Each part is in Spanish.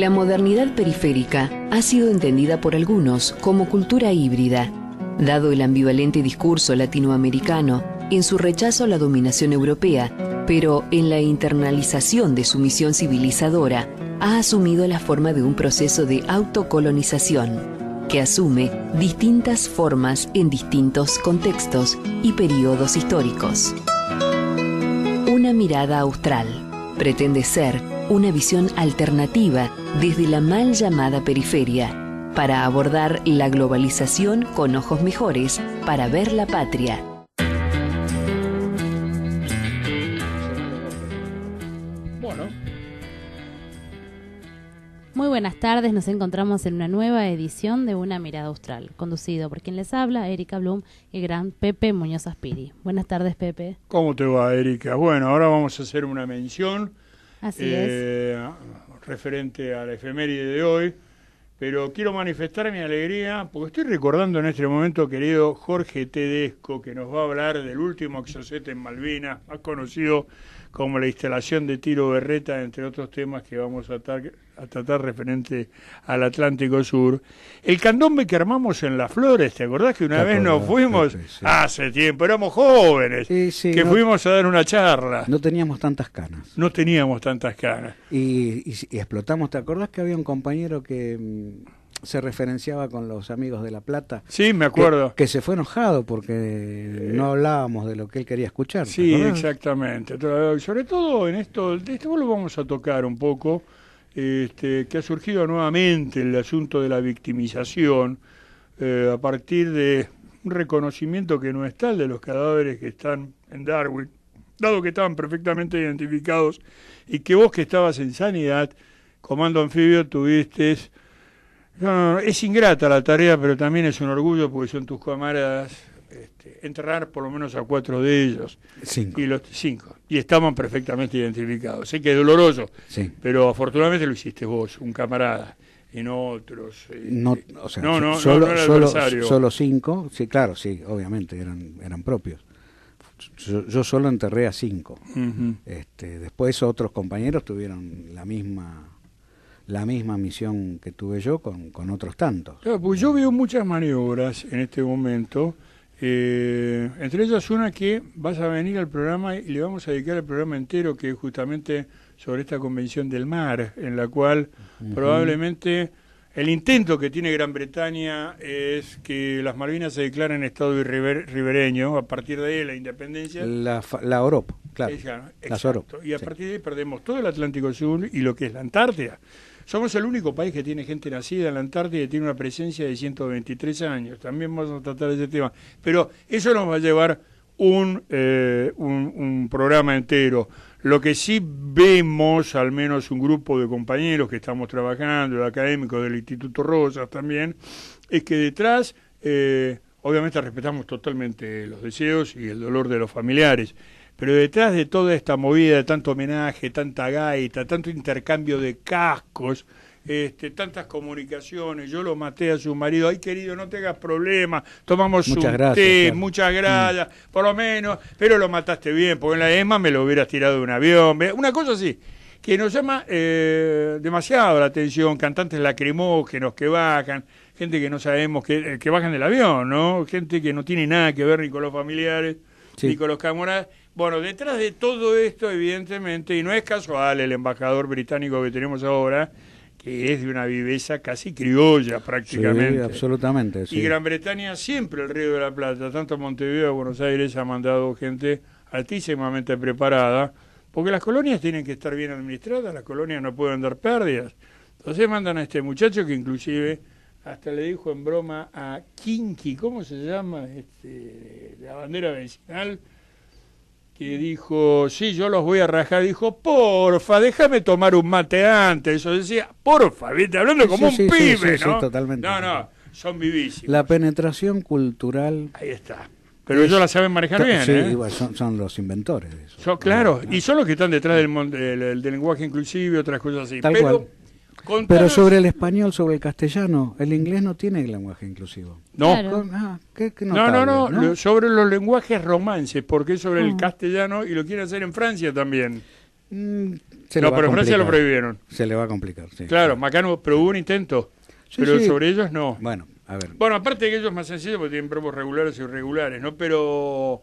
La modernidad periférica ha sido entendida por algunos como cultura híbrida, dado el ambivalente discurso latinoamericano en su rechazo a la dominación europea, pero en la internalización de su misión civilizadora ha asumido la forma de un proceso de autocolonización que asume distintas formas en distintos contextos y periodos históricos. Una mirada austral pretende ser una visión alternativa desde la mal llamada periferia para abordar la globalización con ojos mejores para ver la patria. Bueno. Muy buenas tardes, nos encontramos en una nueva edición de Una Mirada Austral, conducido por quien les habla, Erika Blum y el gran Pepe Muñoz Aspiri. Buenas tardes, Pepe. ¿Cómo te va, Erika? Bueno, ahora vamos a hacer una mención referente a la efeméride de hoy, pero quiero manifestar mi alegría porque estoy recordando en este momento, querido Jorge Tedesco, que nos va a hablar del último exocet en Malvinas, más conocido como la instalación de tiro berreta, entre otros temas que vamos a tratar referente al Atlántico Sur. El candombe que armamos en Las Flores, ¿te acordás que una vez nos fuimos? Pepe, sí. Hace tiempo, éramos jóvenes, que fuimos a dar una charla. No teníamos tantas canas. No teníamos tantas canas. Y explotamos. ¿Te acordás que había un compañero que se referenciaba con los amigos de La Plata? Sí, me acuerdo. Que se fue enojado porque no hablábamos de lo que él quería escuchar. Sí, exactamente. Sobre todo en esto lo vamos a tocar un poco, que ha surgido nuevamente el asunto de la victimización a partir de un reconocimiento que no es tal de los cadáveres que están en Darwin, dado que estaban perfectamente identificados y que vos que estabas en Sanidad, Comando Anfibio, tuviste... No, es ingrata la tarea, pero también es un orgullo porque son tus camaradas, enterrar por lo menos a 4 de ellos. 5. Y los 5. Y estaban perfectamente identificados. Sé que es doloroso, sí, pero afortunadamente lo hiciste vos, un camarada, y no otros. No, o sea, no solo, era el adversario. Solo 5, sí, claro, sí, obviamente, eran propios. Yo solo enterré a 5. Uh-huh. Después otros compañeros tuvieron la misma misión que tuve yo con otros tantos. Claro, pues yo veo muchas maniobras en este momento, entre ellas una que vas a venir al programa y le vamos a dedicar el programa entero, que es justamente sobre esta Convención del Mar, en la cual probablemente el intento que tiene Gran Bretaña es que las Malvinas se declaren estado ribereño, a partir de ahí la independencia. La OROP, claro. Las OROP. Y a partir de ahí perdemos todo el Atlántico Sur y lo que es la Antártida. Somos el único país que tiene gente nacida en la Antártida y tiene una presencia de 123 años. También vamos a tratar ese tema. Pero eso nos va a llevar un programa entero. Lo que sí vemos, al menos un grupo de compañeros que estamos trabajando, de académicos del Instituto Rosas también, es que detrás, obviamente respetamos totalmente los deseos y el dolor de los familiares, pero detrás de toda esta movida de tanto homenaje, tanta gaita, tanto intercambio de cascos, tantas comunicaciones, yo lo maté a su marido, ay querido, no te hagas problemas, tomamos un té, claro. Muchas gracias, por lo menos, pero lo mataste bien, porque en la ESMA me lo hubieras tirado de un avión, una cosa así, que nos llama demasiado la atención, cantantes lacrimógenos que bajan, gente que no sabemos que bajan del avión, ¿no? Gente que no tiene nada que ver ni con los familiares, sí, ni con los camaradas. Bueno, detrás de todo esto, evidentemente, y no es casual el embajador británico que tenemos ahora, que es de una viveza casi criolla prácticamente. Sí, absolutamente. Sí. Y Gran Bretaña siempre el Río de la Plata, tanto Montevideo como Buenos Aires, ha mandado gente altísimamente preparada, porque las colonias tienen que estar bien administradas, las colonias no pueden dar pérdidas. Entonces mandan a este muchacho que inclusive hasta le dijo en broma a Kinky, ¿cómo se llama? La bandera vecinal, que dijo, sí, yo los voy a rajar, dijo, porfa, déjame tomar un mate antes. Eso decía, porfa, ¿viste? Hablando como un pibe, ¿no? Sí, totalmente. No, son vivísimos. La penetración cultural. Ahí está. Pero ellos la saben manejar bien, sí, ¿eh? Igual son los inventores de eso. Claro, y son los que están detrás del lenguaje inclusive y otras cosas así. Tal cual. Pero sobre el español, sobre el castellano, el inglés no tiene lenguaje inclusivo. No. Claro. ¿Qué notable, no, sobre los lenguajes romances, porque es sobre el castellano y lo quieren hacer en Francia también. Se le va pero a en Francia lo complicar. prohibieron. Se le va a complicar, sí. Claro, Macano, pero hubo un intento. Sí, Pero sí. sobre ellos no. Bueno, a ver. Bueno, aparte de que ellos es más sencillo porque tienen propos regulares y irregulares, ¿no? Pero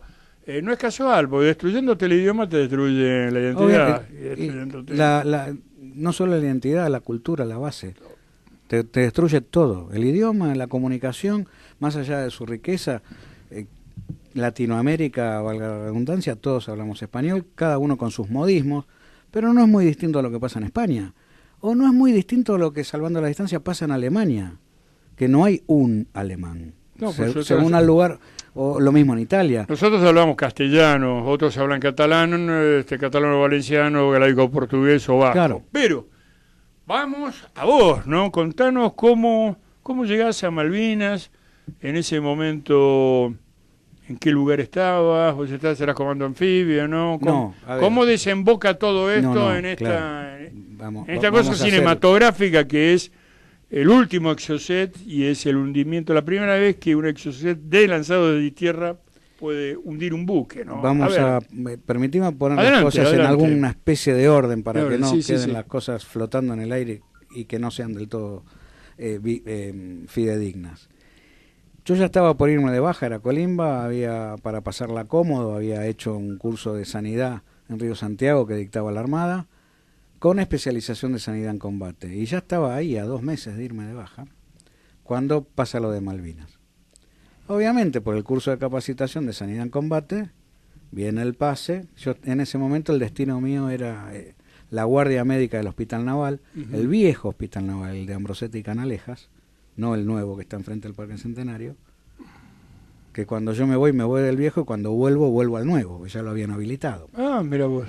no es casual, porque destruyéndote el idioma te destruye la identidad. Obvio, Y destruyéndote- no solo la identidad, la cultura, la base. Te destruye todo. El idioma, la comunicación, más allá de su riqueza. Latinoamérica, valga la redundancia, todos hablamos español, cada uno con sus modismos, pero no es muy distinto a lo que pasa en España. O no es muy distinto a lo que, salvando la distancia, pasa en Alemania, que no hay un alemán. No, pues yo Según creo- el lugar, o lo mismo en Italia. Nosotros hablamos castellano, otros hablan catalán, catalano valenciano, galaico portugués o vasco. Claro. Pero vamos a vos, ¿no? Contanos cómo llegás a Malvinas en ese momento. ¿En qué lugar estabas? ¿Vos eras comando anfibio, no? No, a ver. ¿Cómo desemboca todo esto No, en esta, claro. en esta cosa Vamos a hacer- cinematográfica que es el último exocet y es el hundimiento, la primera vez que un exocet de lanzado de tierra puede hundir un buque, ¿no? Vamos ver. permitirme poner Adelante, las cosas adelante. en alguna especie de orden para que no Sí, sí, queden sí. las cosas flotando en el aire y que no sean del todo fidedignas. Yo ya estaba por irme de baja, era Colimba, para pasarla cómodo, había hecho un curso de sanidad en Río Santiago que dictaba la Armada, con especialización de sanidad en combate. Y ya estaba ahí a 2 meses de irme de baja, cuando pasa lo de Malvinas. Obviamente, por el curso de capacitación de sanidad en combate, viene el pase. Yo en ese momento el destino mío era la guardia médica del Hospital Naval, el viejo Hospital Naval, el de Ambrosetti y Canalejas, no el nuevo que está enfrente del Parque Centenario, que cuando yo me voy del viejo y cuando vuelvo al nuevo, que ya lo habían habilitado. Ah, mira vos.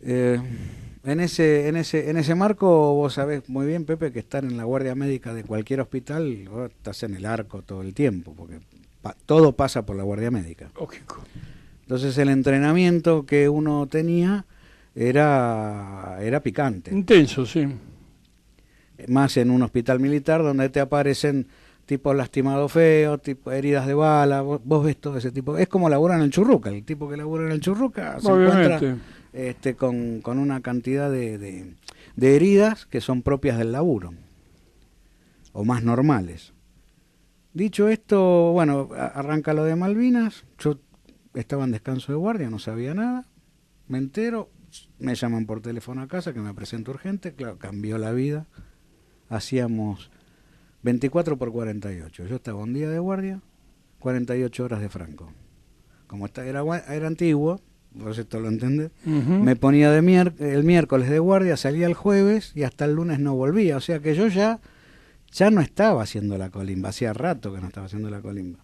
En ese marco vos sabés muy bien, Pepe, que estar en la guardia médica de cualquier hospital, vos estás en el arco todo el tiempo, porque todo pasa por la guardia médica. Lógico. Entonces el entrenamiento que uno tenía era picante. Intenso, sí. Más en un hospital militar donde te aparecen tipos lastimados feos, tipo heridas de bala, vos ves todo ese tipo. Es como laburar en el Churruca, el tipo que labura en el Churruca se Obviamente. encuentra con una cantidad de heridas que son propias del laburo, o más normales. Dicho esto, bueno, arranca lo de Malvinas, yo estaba en descanso de guardia, no sabía nada, me entero, me llaman por teléfono a casa que me presento urgente, claro, cambió la vida. Hacíamos 24 por 48. Yo estaba un día de guardia, 48 horas de Franco. Como era antiguo, vos esto lo entendés, me ponía el miércoles de guardia, salía el jueves y hasta el lunes no volvía. O sea que yo ya no estaba haciendo la colimba, hacía rato que no estaba haciendo la colimba.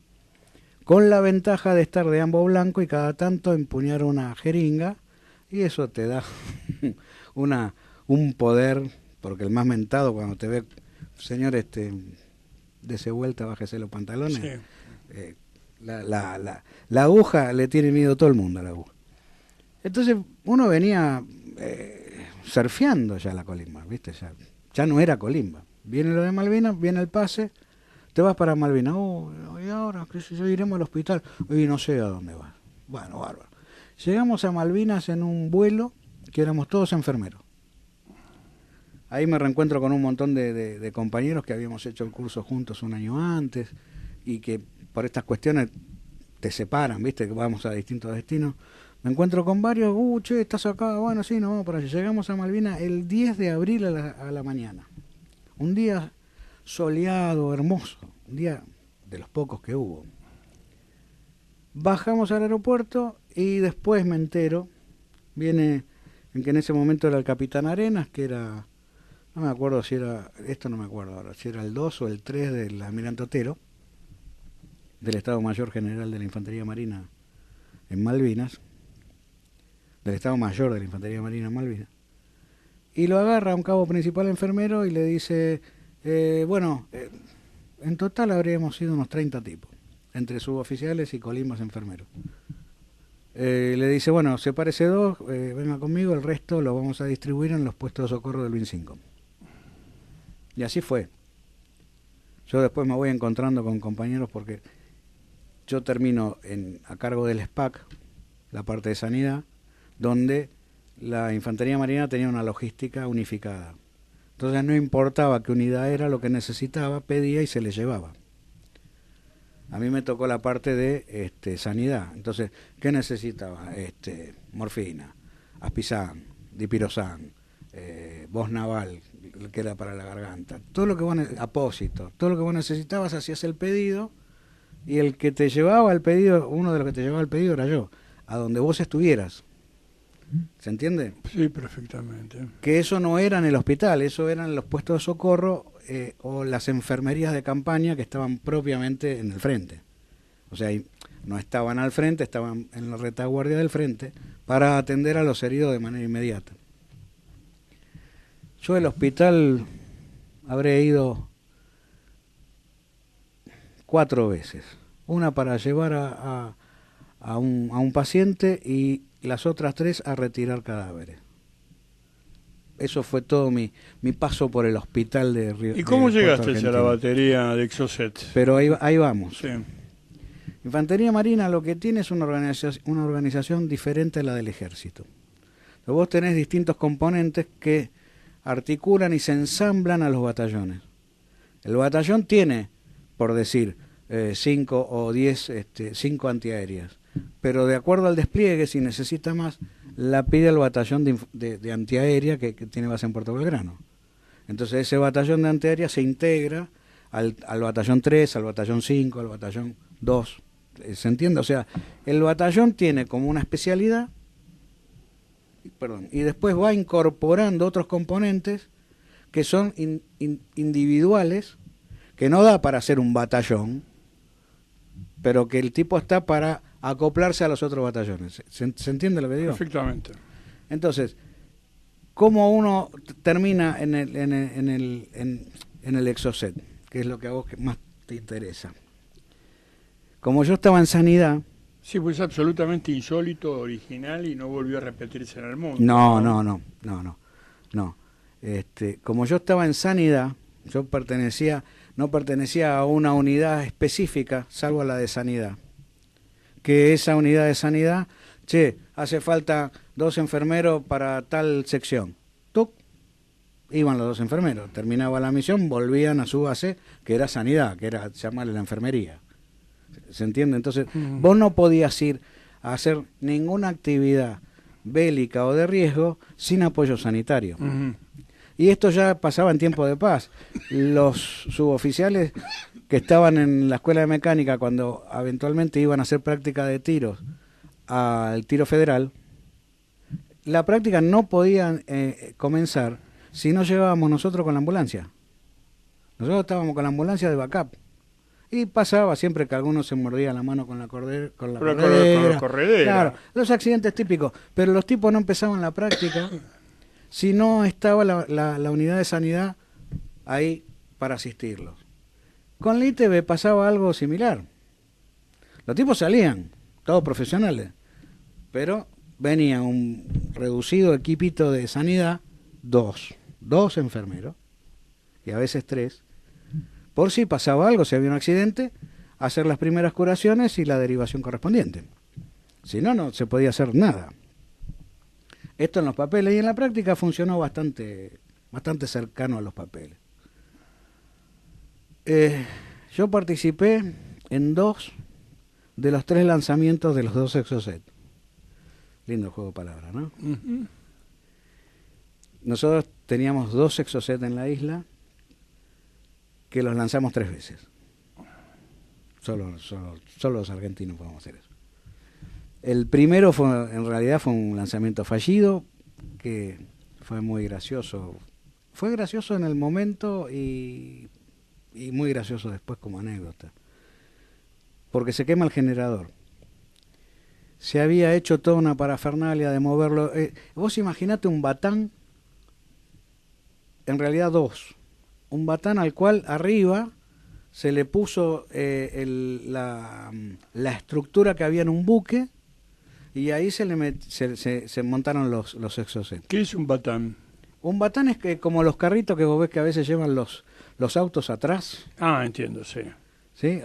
Con la ventaja de estar de ambos blanco y cada tanto empuñar una jeringa, y eso te da un poder. Porque el más mentado cuando te ve, señor, dese vuelta, bájese los pantalones, Sí. la aguja le tiene miedo a todo el mundo a la aguja. Entonces uno venía surfeando ya la colimba, ¿viste? Ya no era colimba. Viene lo de Malvinas, viene el pase, te vas para Malvinas. Y ahora, qué sé yo, iremos al hospital. Y no sé a dónde vas. Bueno, bárbaro. Llegamos a Malvinas en un vuelo que éramos todos enfermeros. Ahí me reencuentro con un montón de compañeros que habíamos hecho el curso juntos un año antes y que por estas cuestiones te separan, ¿viste? Que vamos a distintos destinos. Me encuentro con varios, che, ¿estás acá? Bueno, sí, nos vamos para allá. Llegamos a Malvinas el 10 de abril a la mañana. Un día soleado, hermoso, un día de los pocos que hubo. Bajamos al aeropuerto y después me entero, viene en que en ese momento era el capitán Arenas, que era... No me acuerdo si era, esto no me acuerdo ahora, si era el 2 o el 3 del almirante Otero, del Estado Mayor General de la Infantería Marina en Malvinas, del Estado Mayor de la Infantería Marina en Malvinas, y lo agarra un cabo principal enfermero y le dice, en total habríamos sido unos 30 tipos, entre suboficiales y colimbas enfermeros. Le dice, bueno, sepárese 2, venga conmigo, el resto lo vamos a distribuir en los puestos de socorro del BIN-5. Y así fue. Yo después me voy encontrando con compañeros porque yo termino a cargo del SPAC, la parte de sanidad, donde la Infantería Marina tenía una logística unificada. Entonces no importaba qué unidad era, lo que necesitaba, pedía y se le llevaba. A mí me tocó la parte de sanidad. Entonces, ¿qué necesitaba? Morfina, aspizán, dipirosán, voz naval, que era para la garganta. Todo lo que apósito, todo lo que vos necesitabas, hacías el pedido, y el que te llevaba el pedido, uno de los que te llevaba el pedido era yo, a donde vos estuvieras. ¿Se entiende? Sí, perfectamente. Que eso no era en el hospital, eso eran los puestos de socorro o las enfermerías de campaña que estaban propiamente en el frente. O sea, no estaban al frente, estaban en la retaguardia del frente para atender a los heridos de manera inmediata. Yo al hospital habré ido 4 veces. Una para llevar a un paciente y las otras 3 a retirar cadáveres. Eso fue todo mi paso por el hospital de Río. ¿Y cómo de llegaste Puerto a la Argentino. batería de Exocet? Pero ahí vamos. Sí. Infantería Marina lo que tiene es una organización diferente a la del ejército. Entonces, vos tenés distintos componentes que articulan y se ensamblan a los batallones. El batallón tiene, por decir, 5 o 10, 5 antiaéreas, pero de acuerdo al despliegue, si necesita más, la pide el batallón de antiaérea que tiene base en Puerto Belgrano. Entonces ese batallón de antiaérea se integra al batallón 3, al batallón 5, al batallón 2. ¿Se entiende? O sea, el batallón tiene como una especialidad, y después va incorporando otros componentes que son individuales, que no da para hacer un batallón, pero que el tipo está para acoplarse a los otros batallones. ¿Se entiende lo que digo? Perfectamente. Entonces, ¿cómo uno termina en el Exocet? Que es lo que a vos más te interesa. Como yo estaba en sanidad... Sí, pues es absolutamente insólito, original y no volvió a repetirse en el mundo. No. Como yo estaba en sanidad, yo no pertenecía a una unidad específica, salvo a la de sanidad. Que esa unidad de sanidad, hace falta 2 enfermeros para tal sección. ¡Tuc! Iban los 2 enfermeros, terminaba la misión, volvían a su base, que era sanidad, que era llamarle la enfermería. ¿Se entiende? Entonces, vos no podías ir a hacer ninguna actividad bélica o de riesgo sin apoyo sanitario. Y esto ya pasaba en tiempo de paz. Los suboficiales que estaban en la escuela de mecánica, cuando eventualmente iban a hacer práctica de tiros al tiro federal, la práctica no podía comenzar si no llegábamos nosotros con la ambulancia. Nosotros estábamos con la ambulancia de backup. Y pasaba siempre que alguno se mordía la mano con la corredera. Con la corredera. Claro, los accidentes típicos. Pero los tipos no empezaban la práctica si no estaba la unidad de sanidad ahí para asistirlos. Con la ITB pasaba algo similar. Los tipos salían, todos profesionales, pero venía un reducido equipito de sanidad, 2 enfermeros, y a veces 3, por si pasaba algo, si había un accidente, hacer las primeras curaciones y la derivación correspondiente. Si no, no se podía hacer nada. Esto en los papeles, y en la práctica funcionó bastante cercano a los papeles. Yo participé en 2 de los 3 lanzamientos de los 2 Exocet. Lindo juego de palabras, ¿no? Nosotros teníamos 2 Exocet en la isla que los lanzamos 3 veces. Solo los argentinos podemos hacer eso. El primero en realidad fue un lanzamiento fallido, que fue muy gracioso. Fue gracioso en el momento y muy gracioso después como anécdota. Porque se quema el generador. Se había hecho toda una parafernalia de moverlo. Vos imaginate un batán, en realidad 2. Un batán al cual arriba se le puso la estructura que había en un buque, y ahí se montaron los Exocet. ¿Qué es un batán? Un batán es que como los carritos que vos ves que a veces llevan los autos atrás. Ah, entiendo, sí. ¿Sí?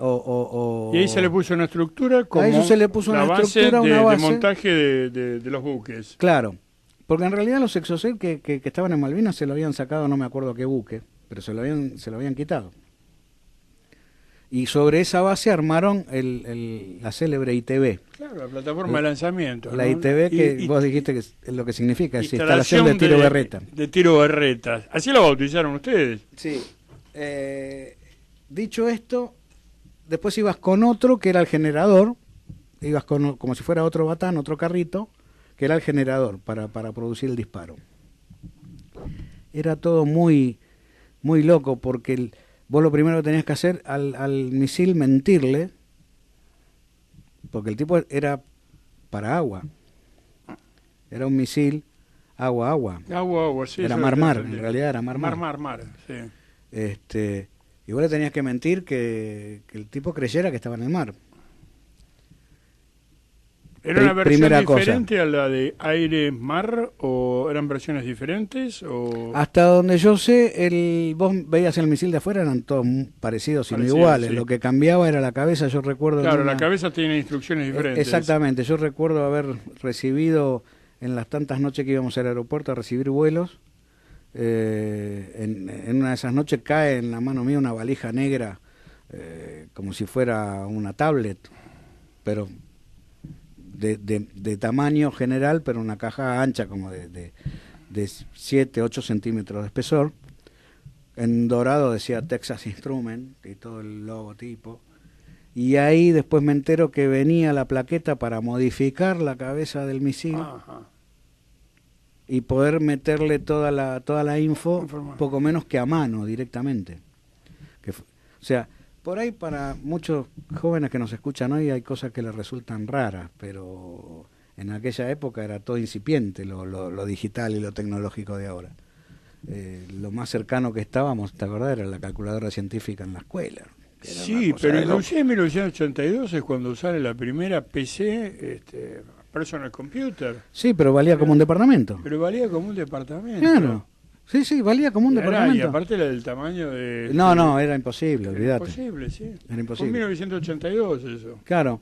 Y ahí se le puso una estructura como a eso se le puso la una base estructura, una base de montaje de los buques. Claro. Porque en realidad los Exocet que estaban en Malvinas se lo habían sacado, no me acuerdo qué buque, pero se lo habían quitado. Y sobre esa base armaron la célebre ITB. Claro, la plataforma de lanzamiento. La ¿no? ITB que vos dijiste que es lo que significa, es instalación de tiro berreta. De tiro berreta. Así lo bautizaron ustedes. Sí. Dicho esto, después ibas con otro que era el generador, ibas como si fuera otro batán, otro carrito, que era el generador para producir el disparo. Era todo muy, muy loco porque vos lo primero que tenías que hacer al misil mentirle, porque el tipo era para agua. Era un misil agua. Agua, sí. Era mar, en realidad era mar. Mar, sí. Y vos le tenías que mentir que el tipo creyera que estaba en el mar. ¿Era una versión diferente a la de aire-mar o eran versiones diferentes? O... Hasta donde yo sé, vos veías el misil de afuera, eran todos parecidos, sino iguales. Sí. Lo que cambiaba era la cabeza, yo recuerdo... Claro, la cabeza tiene instrucciones diferentes. Exactamente, yo recuerdo haber recibido, en las tantas noches que íbamos al aeropuerto a recibir vuelos, en una de esas noches cae en la mano mía una valija negra, como si fuera una tablet, pero... De tamaño general, pero una caja ancha como de 7, 8 centímetros de espesor. En dorado decía Texas Instrument y todo el logotipo. Y ahí después me entero que venía la plaqueta para modificar la cabeza del misil. Ajá. Y poder meterle toda la info, poco menos que a mano directamente. O sea, por ahí para muchos jóvenes que nos escuchan hoy hay cosas que les resultan raras, pero en aquella época era todo incipiente lo digital y lo tecnológico de ahora. Lo más cercano que estábamos, ¿te acordás? Era la calculadora científica en la escuela. Sí, pero inclusive en 1982 es cuando sale la primera PC, personal computer. Sí, pero valía como un departamento. Pero valía como un departamento. Claro. Sí, valía como un departamento. Y aparte era del tamaño de... No, era imposible, olvídate. Era imposible, sí. Era imposible. Fue en 1982 eso. Claro.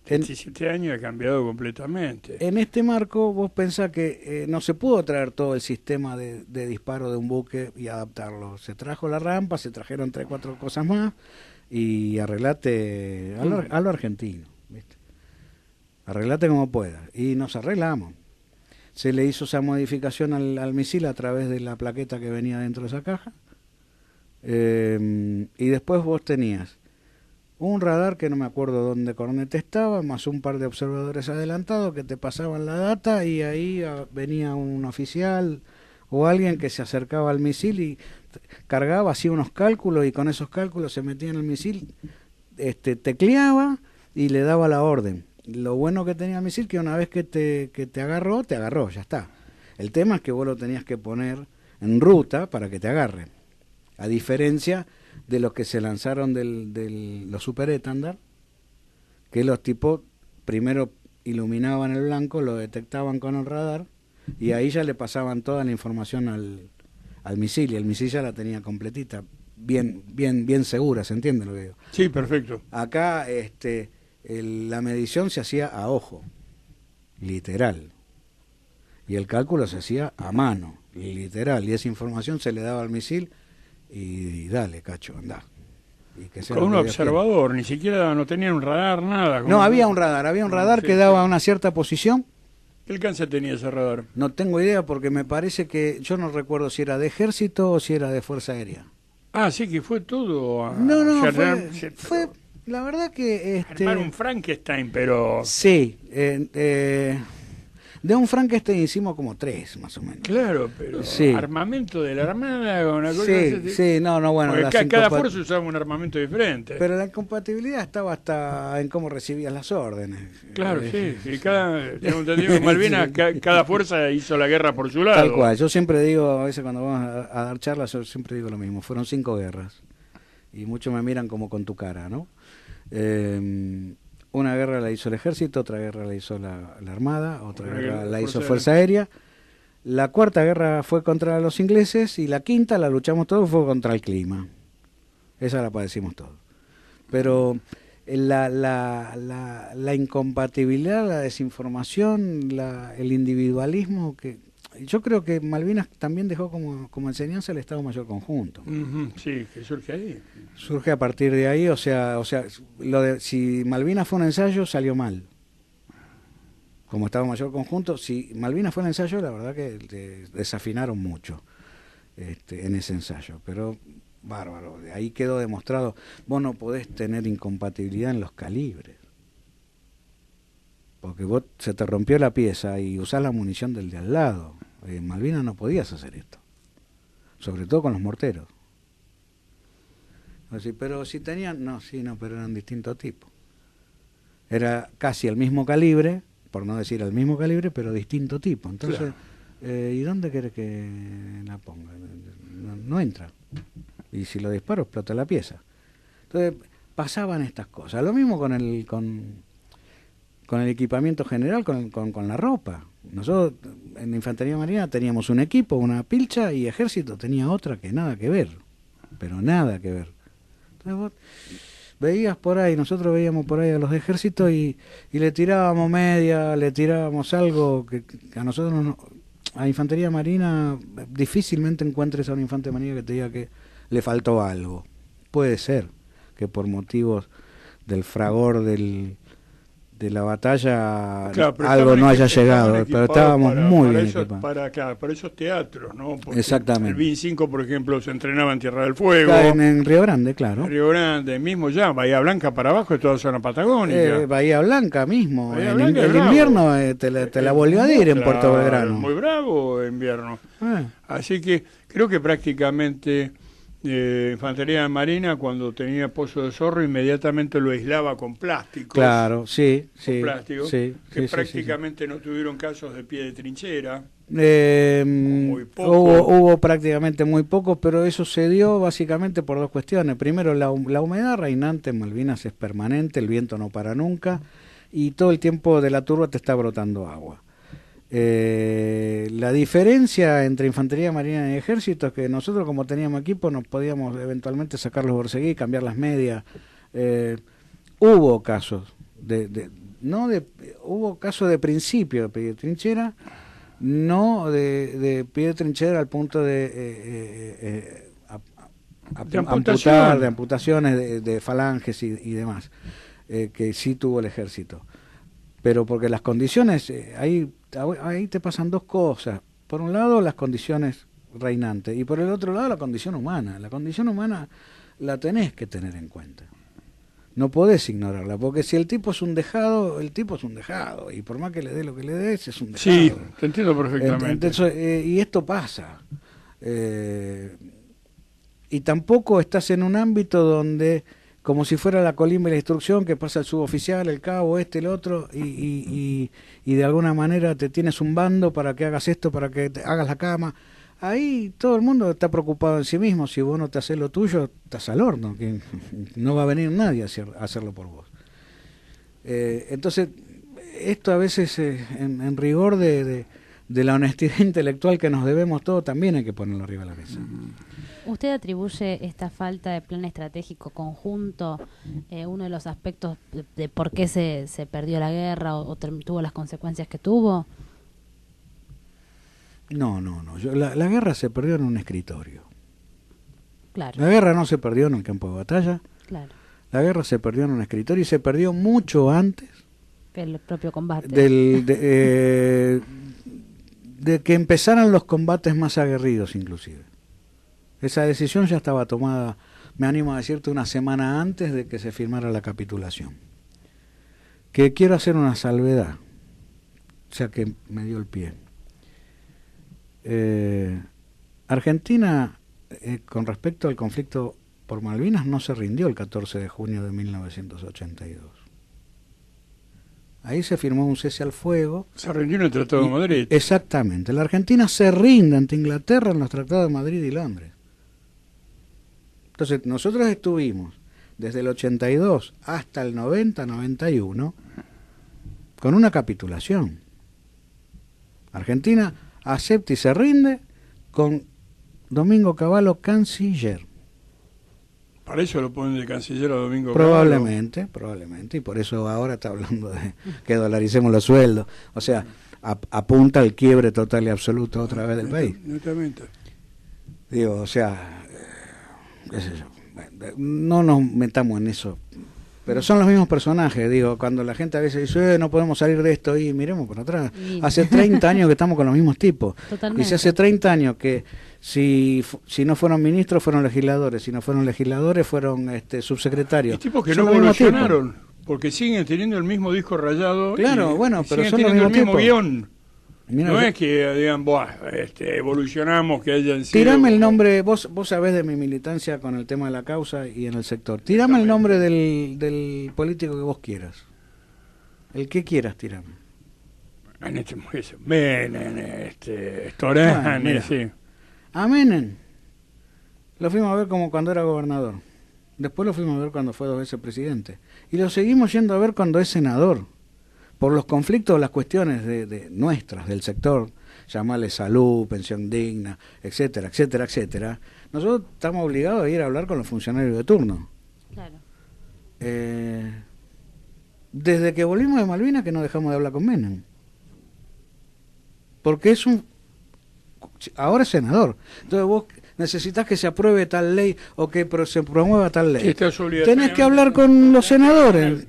17 años ha cambiado completamente. En este marco vos pensás que no se pudo traer todo el sistema de disparo de un buque y adaptarlo. Se trajo la rampa, se trajeron 3, 4 cosas más y arreglate a lo argentino, ¿viste? Arreglate como puedas. Y nos arreglamos. Se le hizo esa modificación al misil a través de la plaqueta que venía dentro de esa caja. Y después vos tenías un radar que no me acuerdo dónde cornete estaba, más un par de observadores adelantados que te pasaban la data y ahí venía un oficial o alguien que se acercaba al misil y cargaba, hacía unos cálculos y con esos cálculos se metía en el misil, tecleaba y le daba la orden. Lo bueno que tenía el misil que una vez que te agarró, ya está. El tema es que vos lo tenías que poner en ruta para que te agarre. A diferencia de los que se lanzaron los Super Étendard, que los tipos primero iluminaban el blanco, lo detectaban con el radar y ahí ya le pasaban toda la información al misil y el misil ya la tenía completita, bien segura, ¿se entiende lo que digo? Sí, perfecto. Acá la medición se hacía a ojo, literal, y el cálculo se hacía a mano, literal, y esa información se le daba al misil y dale, cacho, andá. Con un observador, ni siquiera no tenían un radar, nada. No, había un radar que daba una cierta posición. ¿Qué alcance tenía ese radar? No tengo idea porque me parece que, yo no recuerdo si era de ejército o si era de fuerza aérea. Ah, sí, que fue todo. Fue la verdad que... Armar un Frankenstein, pero... Sí, de un Frankenstein hicimos como 3, más o menos. Claro, pero sí. Armamento de la Armada, una cosa sí, bueno. Cada fuerza usaba un armamento diferente. Pero la incompatibilidad estaba hasta en cómo recibías las órdenes. Claro, sí. Y tengo entendido que Malvinas, cada fuerza hizo la guerra por su lado. Tal cual. Yo siempre digo, a veces cuando vamos a dar charlas, yo siempre digo lo mismo. Fueron 5 guerras. Y muchos me miran como con tu cara, ¿no? Una guerra la hizo el ejército, otra guerra la hizo la Armada, otra guerra la hizo Fuerza Aérea. La cuarta guerra fue contra los ingleses y la quinta la luchamos todos, fue contra el clima. Esa la padecimos todos. Pero la incompatibilidad, la desinformación, el individualismo que yo creo que Malvinas también dejó como enseñanza el Estado Mayor Conjunto. Sí, que surge ahí. Surge a partir de ahí, o sea, si Malvinas fue un ensayo, salió mal. Como Estado Mayor Conjunto, si Malvinas fue un ensayo, la verdad que desafinaron mucho en ese ensayo, pero bárbaro, de ahí quedó demostrado, vos no podés tener incompatibilidad en los calibres. Porque vos se te rompió la pieza y usás la munición del de al lado. En Malvinas no podías hacer esto. Sobre todo con los morteros. Así, pero si tenían... No, pero eran distintos tipos. Era casi el mismo calibre, por no decir el mismo calibre, pero distinto tipo. Entonces, claro. ¿Y dónde querés que la ponga? No entra. Y si lo disparo, explota la pieza. Entonces, pasaban estas cosas. Lo mismo con el equipamiento general, con la ropa. Nosotros en la Infantería Marina teníamos un equipo, una pilcha, y Ejército tenía otra que nada que ver, pero nada que ver. Entonces vos veías por ahí, nosotros veíamos por ahí a los de Ejército y le tirábamos media, le tirábamos algo que a nosotros a Infantería Marina difícilmente encuentres a un infante marina que te diga que le faltó algo. Puede ser que por motivos del fragor de la batalla, claro, algo no haya llegado, pero estábamos muy bien equipados. Para esos teatros, ¿no? Porque exactamente. El BIN 5, por ejemplo, se entrenaba en Tierra del Fuego. En Río Grande, claro. En Río Grande, mismo ya, Bahía Blanca para abajo, es toda zona patagónica. Bahía Blanca mismo. Bahía Blanca el invierno te la volvió a dir en Puerto Belgrano. Muy bravo invierno. Así que creo que prácticamente... Infantería Marina, cuando tenía pozo de zorro, inmediatamente lo aislaba con plástico. Claro, sí. Plástico, sí, que prácticamente no tuvieron casos de pie de trinchera. Muy poco. Hubo prácticamente muy poco, pero eso se dio básicamente por dos cuestiones. Primero, la humedad reinante en Malvinas es permanente, el viento no para nunca, y todo el tiempo de la turba te está brotando agua. La diferencia entre Infantería Marina y Ejército es que nosotros, como teníamos equipo, nos podíamos eventualmente sacar los borseguí, cambiar las medias. Hubo casos hubo casos de principio de pie de trinchera, no de pie de trinchera al punto de amputaciones de falanges y demás, que sí tuvo el Ejército. Pero porque las condiciones, ahí te pasan dos cosas. Por un lado, las condiciones reinantes, y por el otro lado, la condición humana. La condición humana la tenés que tener en cuenta. No podés ignorarla, porque si el tipo es un dejado, el tipo es un dejado, y por más que le dé lo que le des, es un dejado. Sí, te entiendo perfectamente. Entonces, y esto pasa. Y tampoco estás en un ámbito donde... como si fuera la colimba y la instrucción, que pasa el suboficial, el cabo, el otro, y de alguna manera te tienes un bando para que hagas esto, para que te hagas la cama. Ahí todo el mundo está preocupado en sí mismo. Si vos no te haces lo tuyo, estás al horno, que no va a venir nadie a hacerlo por vos. Entonces, esto a veces, en rigor de la honestidad intelectual que nos debemos todos, también hay que ponerlo arriba de la mesa. ¿Usted atribuye esta falta de plan estratégico conjunto uno de los aspectos de por qué se perdió la guerra o tuvo las consecuencias que tuvo? No. La guerra se perdió en un escritorio. Claro. La guerra no se perdió en el campo de batalla. Claro. La guerra se perdió en un escritorio y se perdió mucho antes que el propio combate. De que empezaran los combates más aguerridos, inclusive. Esa decisión ya estaba tomada, me animo a decirte, una semana antes de que se firmara la capitulación. Que quiero hacer una salvedad, o sea que me dio el pie. Argentina, con respecto al conflicto por Malvinas, no se rindió el 14 de junio de 1982. Ahí se firmó un cese al fuego. Se rindió en el Tratado de Madrid. Exactamente. La Argentina se rinde ante Inglaterra en los Tratados de Madrid y Londres. Entonces, nosotros estuvimos desde el 82 hasta el 90-91 con una capitulación. Argentina acepta y se rinde con Domingo Cavallo canciller. Para eso lo ponen de canciller a Domingo Cavallo. Probablemente, y por eso ahora está hablando de que dolaricemos los sueldos. O sea, apunta al quiebre total y absoluto otra vez del país. Netamente. Digo, o sea, qué sé yo, no nos metamos en eso. Pero son los mismos personajes, digo, cuando la gente a veces dice, no podemos salir de esto, y miremos por atrás. Hace 30 años que estamos con los mismos tipos. Totalmente. Y si hace 30 años que si no fueron ministros, fueron legisladores, si no fueron legisladores, fueron subsecretarios. Y tipos que son no los mismos evolucionaron, tipos. porque siguen teniendo el mismo disco rayado. Claro, y, bueno, y pero siguen son los teniendo mismos el mismo tipos. guión. Mirá, No es que digan, evolucionamos, que hayan sido... Tirame el nombre, vos sabés de mi militancia con el tema de la causa y en el sector. Tirame el nombre del político que vos quieras. El que quieras, tirame. En este momento, Storani, mira. sí. A Menem lo fuimos a ver como cuando era gobernador. Después lo fuimos a ver cuando fue 2 veces presidente. Y lo seguimos yendo a ver cuando es senador. Por los conflictos, las cuestiones de nuestras, del sector, llamarle salud, pensión digna, etcétera, etcétera, etcétera, nosotros estamos obligados a ir a hablar con los funcionarios de turno. Claro. Desde que volvimos de Malvinas que no dejamos de hablar con Menem. Porque ahora es senador. Entonces vos necesitas que se apruebe tal ley o que se promueva tal ley. Tenés que hablar con los senadores,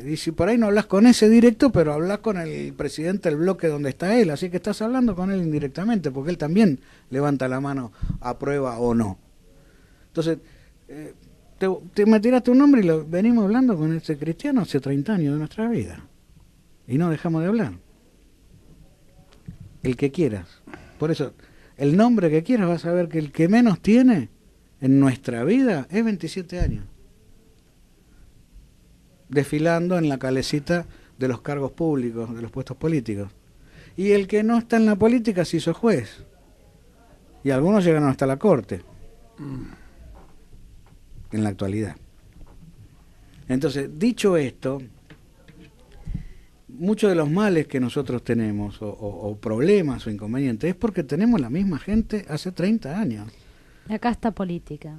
y si por ahí no hablas con ese directo, pero hablas con el presidente del bloque donde está él, así que estás hablando con él indirectamente, porque él también levanta la mano, aprueba o no. Entonces, me tiraste un nombre y lo venimos hablando con este cristiano hace 30 años de nuestra vida, y no dejamos de hablar. El que quieras. Por eso, el nombre que quieras, vas a ver que el que menos tiene en nuestra vida es 27 años. Desfilando en la calecita de los cargos públicos, de los puestos políticos. Y el que no está en la política se hizo juez. Y algunos llegaron hasta la corte. En la actualidad. Entonces, dicho esto, muchos de los males que nosotros tenemos, o problemas o inconvenientes, es porque tenemos la misma gente hace 30 años. La casta política.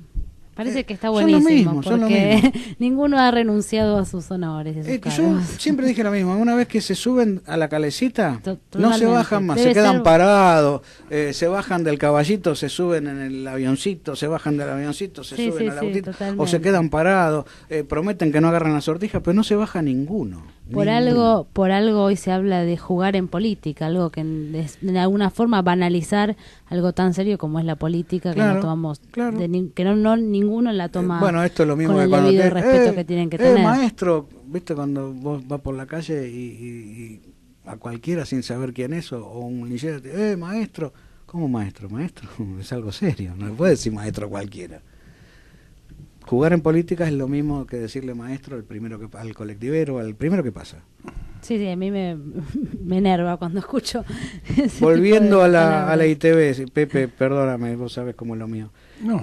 Parece que está son buenísimo, lo mismo, son lo porque ninguno ha renunciado a sus honores. Y a sus Yo cargos. siempre dije lo mismo, una vez que se suben a la calecita, no se Totalmente. bajan más, Debe se quedan ser- parados, se bajan del caballito, se suben en el avioncito, se bajan del avioncito, se Sí, suben sí, al sí, autito, o totalmente. se quedan parados, prometen que no agarran la sortija, pero no se baja ninguno. Por algo hoy se habla de jugar en política, algo que de alguna forma banalizar algo tan serio como es la política, que Claro, no tomamos, claro. que no ninguno la toma Bueno, esto es lo mismo con que el cuando debido respeto que tienen que tener. maestro, viste cuando vos vas por la calle y a cualquiera sin saber quién es o un linchero, maestro, ¿cómo maestro? Maestro es algo serio, no le puede decir maestro a cualquiera. Jugar en política es lo mismo que decirle maestro al colectivero, al primero que pasa. Sí, a mí me enerva cuando escucho ese Volviendo tipo a de la palabras. ITV, Pepe, perdóname, vos sabés cómo es lo mío. No.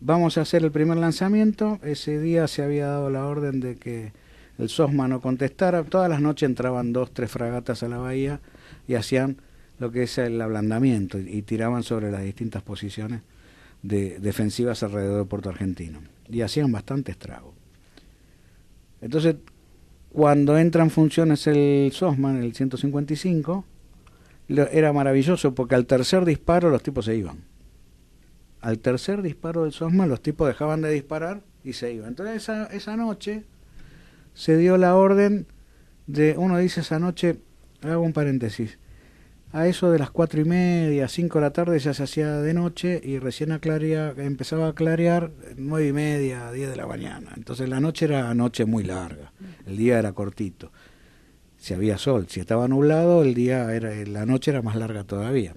Vamos a hacer el primer lanzamiento. Ese día se había dado la orden de que el SOSMA no contestara. Todas las noches entraban 2, 3 fragatas a la bahía y hacían lo que es el ablandamiento y tiraban sobre las distintas posiciones defensivas alrededor de Puerto Argentino. Y hacían bastante estrago. Entonces, cuando entra en funciones el SOSMA, el 155, era maravilloso porque al tercer disparo los tipos se iban. Al tercer disparo del SOSMA los tipos dejaban de disparar y se iban. Entonces esa noche se dio la orden uno dice esa noche, hago un paréntesis, a eso de las 4:30, 5 de la tarde ya se hacía de noche y recién empezaba a clarear 9:30, 10 de la mañana. Entonces la noche era noche muy larga, el día era cortito. Si había sol, si estaba nublado, la noche era más larga todavía,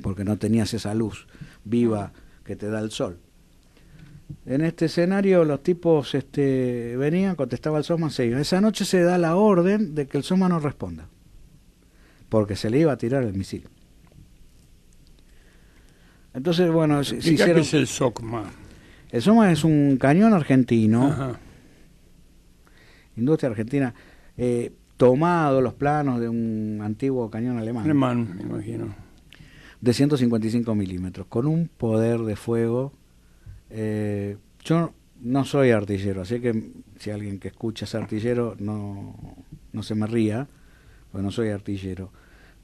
porque no tenías esa luz viva que te da el sol. En este escenario los tipos venían, contestaba el SOSMA, se iban. Esa noche se da la orden de que el SOSMA no responda, porque se le iba a tirar el misil. Entonces, bueno, se ¿Qué hicieron... es el SOCMA? El SOSMA es un cañón argentino, Ajá. industria argentina, tomado los planos de un antiguo cañón alemán. Alemán, me imagino. De 155 milímetros, con un poder de fuego. Yo no soy artillero, así que si alguien que escucha es artillero, no se me ría, pues no soy artillero,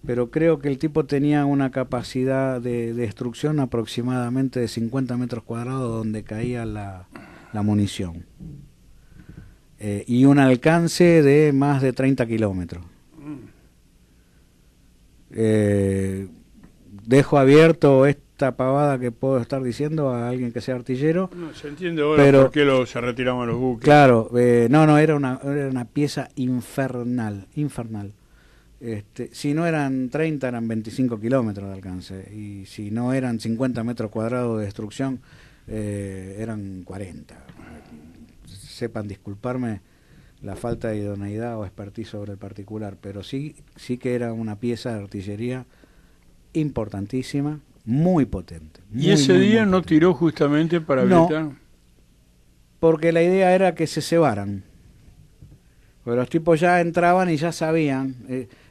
pero creo que el tipo tenía una capacidad de destrucción aproximadamente de 50 metros cuadrados donde caía la munición. Y un alcance de más de 30 kilómetros. Dejo abierto esta pavada que puedo estar diciendo a alguien que sea artillero. No, se entiende ahora pero, por qué se retiraban los buques. Claro, no, era una pieza infernal. Si no eran 30, eran 25 kilómetros de alcance. Y si no eran 50 metros cuadrados de destrucción, eran 40. Sepan disculparme la falta de idoneidad o expertise sobre el particular, pero sí que era una pieza de artillería importantísima, muy potente. ¿Y ese día no tiró justamente para habilitar? No, porque la idea era que se cebaran. Porque los tipos ya entraban y ya sabían,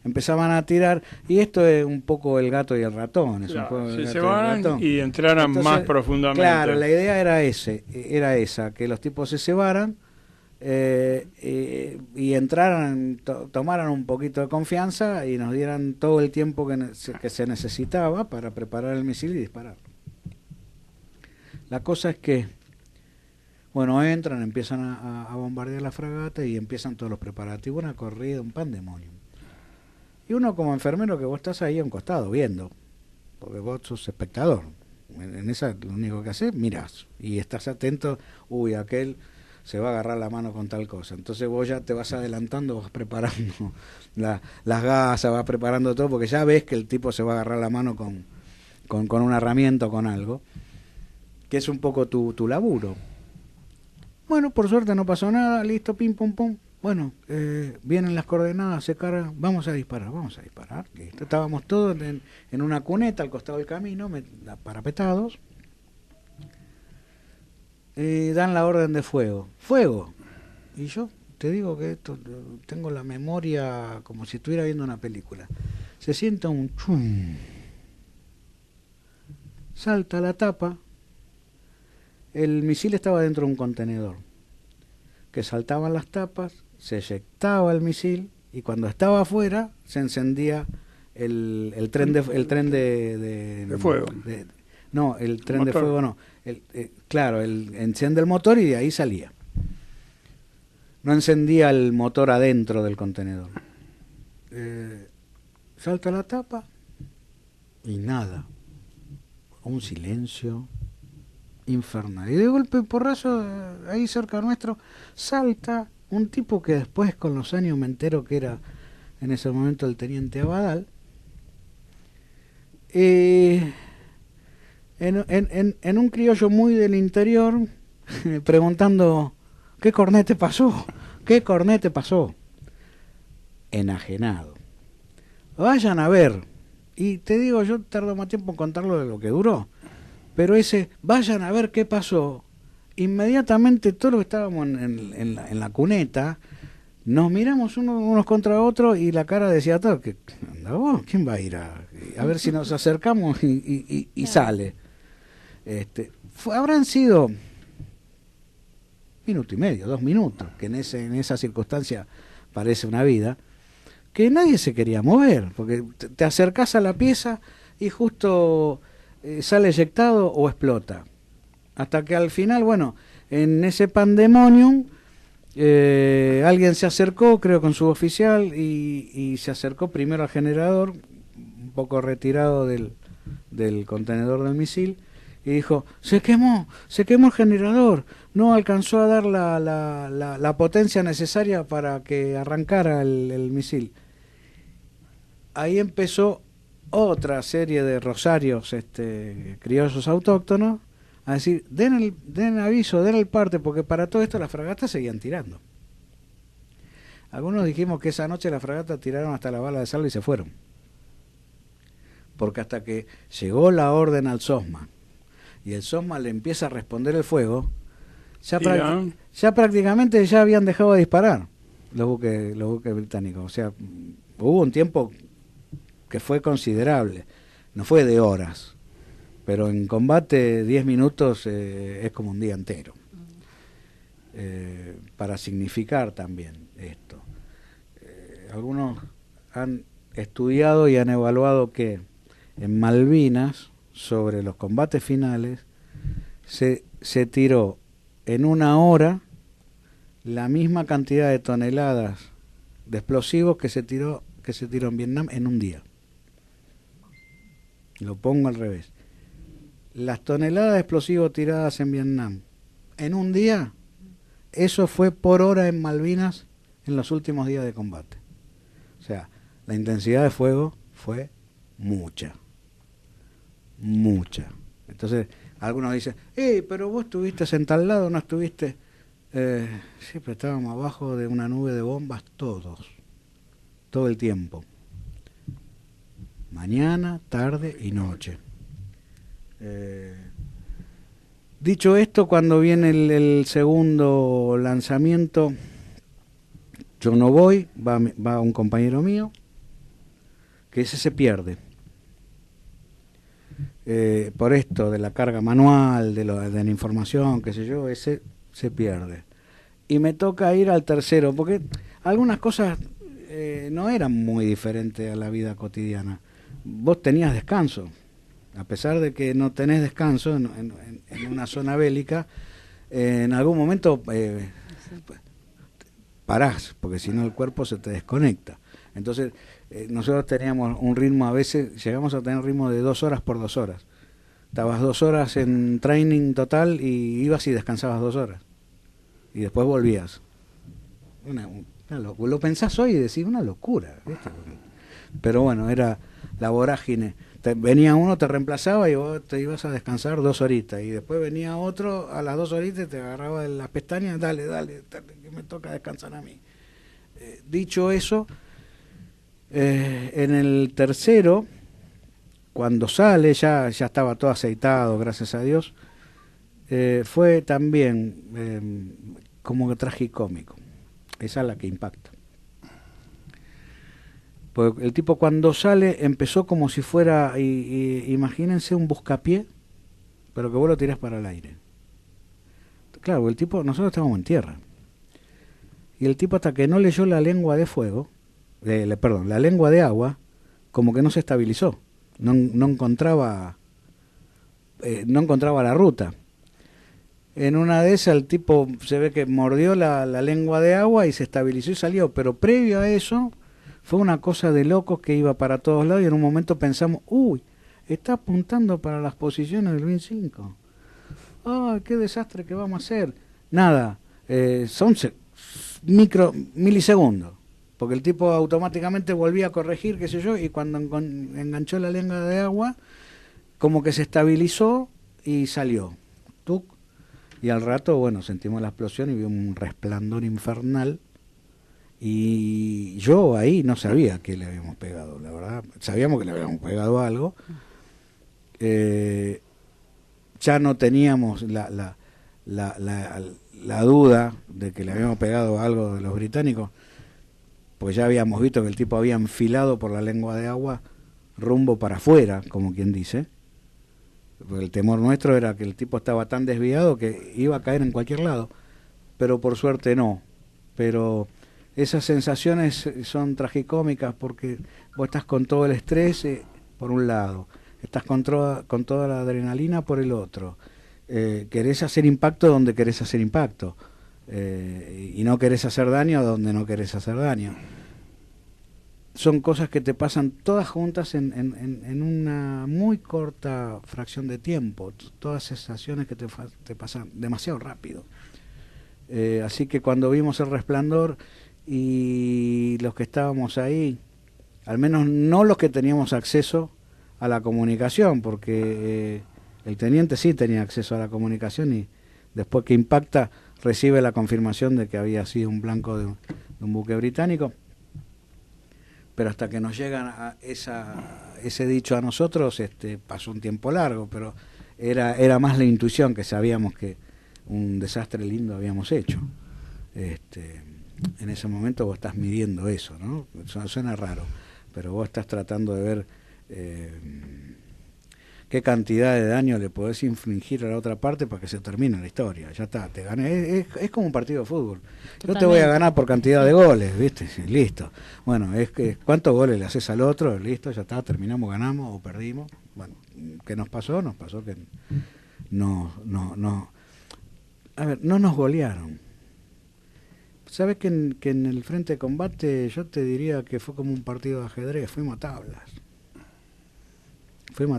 empezaban a tirar, y esto es un poco el gato y el ratón. Es claro, un juego del se gato cebaran y el ratón. Y entraran. Entonces, más profundamente. Claro, la idea era esa, que los tipos se cebaran y entraran, tomaran un poquito de confianza y nos dieran todo el tiempo que se necesitaba para preparar el misil y disparar. La cosa es que, bueno, entran, empiezan a bombardear la fragata y empiezan todos los preparativos, una corrida, un pandemonio. Y uno como enfermero que vos estás ahí a un costado viendo, porque vos sos espectador. En esa lo único que haces, mirás y estás atento, uy, aquel se va a agarrar la mano con tal cosa. Entonces vos ya te vas adelantando, vas preparando las gasas, vas preparando todo, porque ya ves que el tipo se va a agarrar la mano con una herramienta o con algo, que es un poco tu laburo. Bueno, por suerte no pasó nada, listo, pim, pum, pum. Bueno, vienen las coordenadas, se cargan, vamos a disparar. Listo. Estábamos todos en una cuneta al costado del camino, parapetados. Dan la orden de fuego. ¡Fuego! Y yo te digo que esto, tengo la memoria como si estuviera viendo una película. Se sienta un chum. Salta la tapa. El misil estaba dentro de un contenedor. Que saltaban las tapas, se eyectaba el misil y cuando estaba afuera se encendía el tren de fuego. No, el tren de fuego no. Claro, enciende el motor y de ahí salía. No encendía el motor adentro del contenedor. Salta la tapa y nada. Un silencio infernal. Y de golpe, porrazo, ahí cerca nuestro, salta un tipo que después con los años me entero que era en ese momento el teniente Abadal. En un criollo muy del interior, preguntando, ¿qué cornete pasó? ¿Qué cornete pasó? Enajenado. Vayan a ver. Y te digo, yo tardo más tiempo en contarlo de lo que duró. Pero vayan a ver qué pasó. Inmediatamente todos los que estábamos en la cuneta, nos miramos unos contra otros y la cara decía, ¿qué anda vos? ¿Quién va a ir a ver si nos acercamos y sale? Habrán sido minuto y medio, 2 minutos, que en esa circunstancia parece una vida, que nadie se quería mover, porque te acercás a la pieza y justo sale eyectado o explota. Hasta que al final, bueno, en ese pandemonium, alguien se acercó, creo con su oficial, y se acercó primero al generador, un poco retirado del contenedor del misil, y dijo, se quemó el generador, no alcanzó a dar la potencia necesaria para que arrancara el misil. Ahí empezó otra serie de rosarios criollos autóctonos a decir, den aviso, den el parte, porque para todo esto las fragatas seguían tirando. Algunos dijimos que esa noche las fragatas tiraron hasta la bala de salva y se fueron, porque hasta que llegó la orden al SOSMA y el SOSMA le empieza a responder el fuego, ya prácticamente ya habían dejado de disparar los buques británicos. O sea, hubo un tiempo que fue considerable, no fue de horas, pero en combate 10 minutos es como un día entero, para significar también esto. Algunos han estudiado y han evaluado que en Malvinas, sobre los combates finales, se tiró en 1 hora la misma cantidad de toneladas de explosivos que se tiró en Vietnam en un día. Lo pongo al revés. Las toneladas de explosivos tiradas en Vietnam en un día, eso fue por hora en Malvinas en los últimos días de combate. O sea, la intensidad de fuego fue mucha. Entonces, algunos dicen, pero vos estuviste en tal lado, no estuviste. Sí, pero estábamos abajo de una nube de bombas todo el tiempo. Mañana, tarde y noche. Dicho esto, cuando viene el segundo lanzamiento, yo no voy, va un compañero mío, que ese se pierde. Por esto de la carga manual, de la información, qué sé yo, ese se pierde. Y me toca ir al tercero, porque algunas cosas no eran muy diferentes a la vida cotidiana. Vos tenías descanso, a pesar de que no tenés descanso en una zona bélica, en algún momento parás, porque si no el cuerpo se te desconecta. Entonces nosotros teníamos un ritmo, a veces llegamos a tener un ritmo de 2 horas por 2 horas. Estabas 2 horas en training total y ibas y descansabas 2 horas. Y después volvías. Lo pensás hoy y decís, una locura, ¿viste? Pero bueno, era la vorágine. Venía uno, te reemplazaba y vos te ibas a descansar 2 horitas. Y después venía otro a las 2 horitas y te agarraba de las pestañas, dale, que me toca descansar a mí. Dicho eso, en el tercero, cuando sale, ya estaba todo aceitado, gracias a Dios, fue también como que tragicómico. Esa es la que impacta. Porque el tipo cuando sale empezó como si fuera, imagínense un buscapié, pero que vos lo tirás para el aire. Claro, el tipo, nosotros estábamos en tierra. Y el tipo, hasta que no leyó la lengua de fuego, la lengua de agua, como que no se estabilizó. No encontraba la ruta. En una de esas el tipo se ve que mordió la lengua de agua y se estabilizó y salió, pero previo a eso fue una cosa de locos que iba para todos lados y en un momento pensamos, está apuntando para las posiciones del BIN-5. Qué desastre que vamos a hacer. Nada, son milisegundos, porque el tipo automáticamente volvía a corregir, qué sé yo, y cuando enganchó la lengua de agua, como que se estabilizó y salió. ¡Tuc! Y al rato, bueno, sentimos la explosión y vimos un resplandor infernal. Y yo ahí no sabía que le habíamos pegado, la verdad. Sabíamos que le habíamos pegado algo. Ya no teníamos la duda de que le habíamos pegado algo de los británicos, pues ya habíamos visto que el tipo había enfilado por la lengua de agua rumbo para afuera, como quien dice. Porque el temor nuestro era que el tipo estaba tan desviado que iba a caer en cualquier lado, pero por suerte no. Pero esas sensaciones son tragicómicas porque vos estás con todo el estrés por un lado, estás con toda la adrenalina por el otro, querés hacer impacto donde querés hacer impacto, y no querés hacer daño donde no querés hacer daño. Son cosas que te pasan todas juntas en una muy corta fracción de tiempo, todas sensaciones que te pasan demasiado rápido. Así que cuando vimos el resplandor y los que estábamos ahí, al menos no los que teníamos acceso a la comunicación, porque el teniente sí tenía acceso a la comunicación y después que impacta recibe la confirmación de que había sido un blanco de un buque británico. Pero hasta que nos llegan a ese dicho a nosotros, pasó un tiempo largo, pero era más la intuición, que sabíamos que un desastre lindo habíamos hecho. En ese momento vos estás midiendo eso, ¿no? Suena raro, pero vos estás tratando de ver qué cantidad de daño le podés infligir a la otra parte para que se termine la historia. Ya está, te gané. Es como un partido de fútbol. Totalmente. Yo te voy a ganar por cantidad de goles, ¿viste? Sí, listo. Bueno, es que ¿cuántos goles le haces al otro? Listo, ya está, terminamos, ganamos o perdimos. Bueno, ¿qué nos pasó? Nos pasó que no. A ver, no nos golearon. ¿Sabes que en el frente de combate yo te diría que fue como un partido de ajedrez? Fuimos a